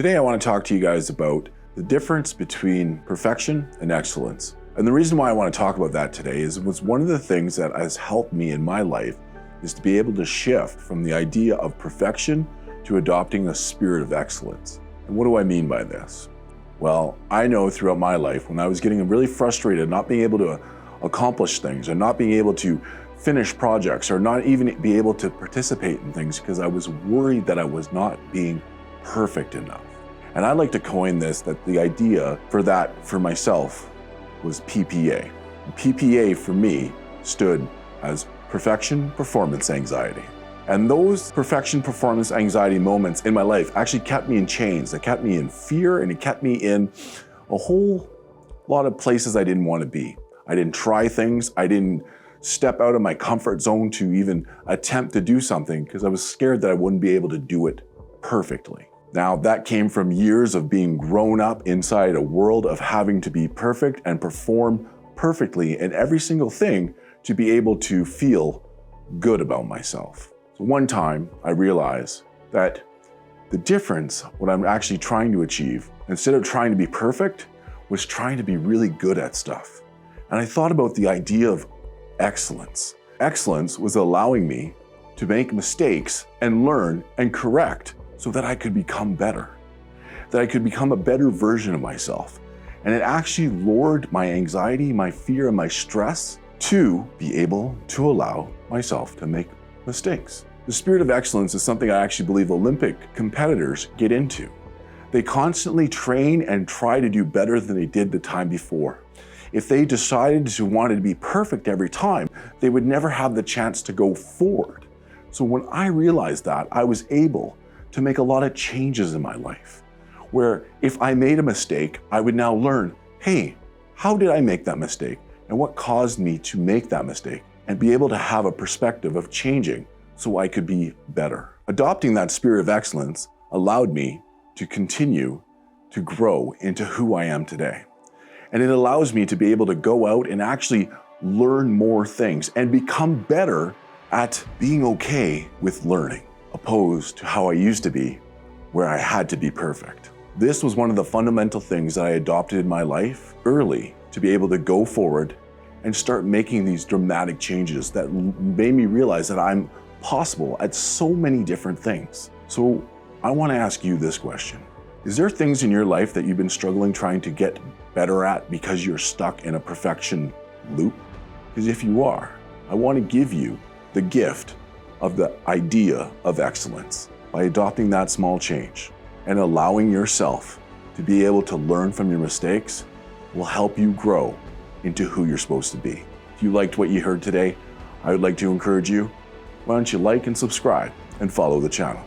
Today I want to talk to you guys about the difference between perfection and excellence. And the reason why I want to talk about that today is it was one of the things that has helped me in my life is to be able to shift from the idea of perfection to adopting a spirit of excellence. And what do I mean by this? Well, I know throughout my life when I was getting really frustrated, not being able to accomplish things or not being able to finish projects or not even be able to participate in things because I was worried that I was not being perfect enough. And I like to coin this, that the idea for that for myself was PPA. PPA for me stood as perfection performance anxiety. And those perfection performance anxiety moments in my life actually kept me in chains. It kept me in fear and it kept me in a whole lot of places I didn't want to be. I didn't try things. I didn't step out of my comfort zone to even attempt to do something because I was scared that I wouldn't be able to do it perfectly. Now, that came from years of being grown up inside a world of having to be perfect and perform perfectly in every single thing to be able to feel good about myself. So one time I realized that the difference, what I'm actually trying to achieve, instead of trying to be perfect, was trying to be really good at stuff. And I thought about the idea of excellence. Excellence was allowing me to make mistakes and learn and correct so that I could become better, that I could become a better version of myself. And it actually lowered my anxiety, my fear, and my stress to be able to allow myself to make mistakes. The spirit of excellence is something I actually believe Olympic competitors get into. They constantly train and try to do better than they did the time before. If they decided to want to be perfect every time, they would never have the chance to go forward. So when I realized that, I was able to make a lot of changes in my life, where if I made a mistake, I would now learn, hey, how did I make that mistake? And what caused me to make that mistake? And be able to have a perspective of changing so I could be better. Adopting that spirit of excellence allowed me to continue to grow into who I am today. And it allows me to be able to go out and actually learn more things and become better at being okay with learning, opposed to how I used to be, where I had to be perfect. This was one of the fundamental things that I adopted in my life early to be able to go forward and start making these dramatic changes that made me realize that I'm possible at so many different things. So I want to ask you this question. Is there things in your life that you've been struggling trying to get better at because you're stuck in a perfection loop? Because if you are, I want to give you the gift of the idea of excellence by adopting that small change and allowing yourself to be able to learn from your mistakes will help you grow into who you're supposed to be. If you liked what you heard today, I would like to encourage you, why don't you like and subscribe and follow the channel.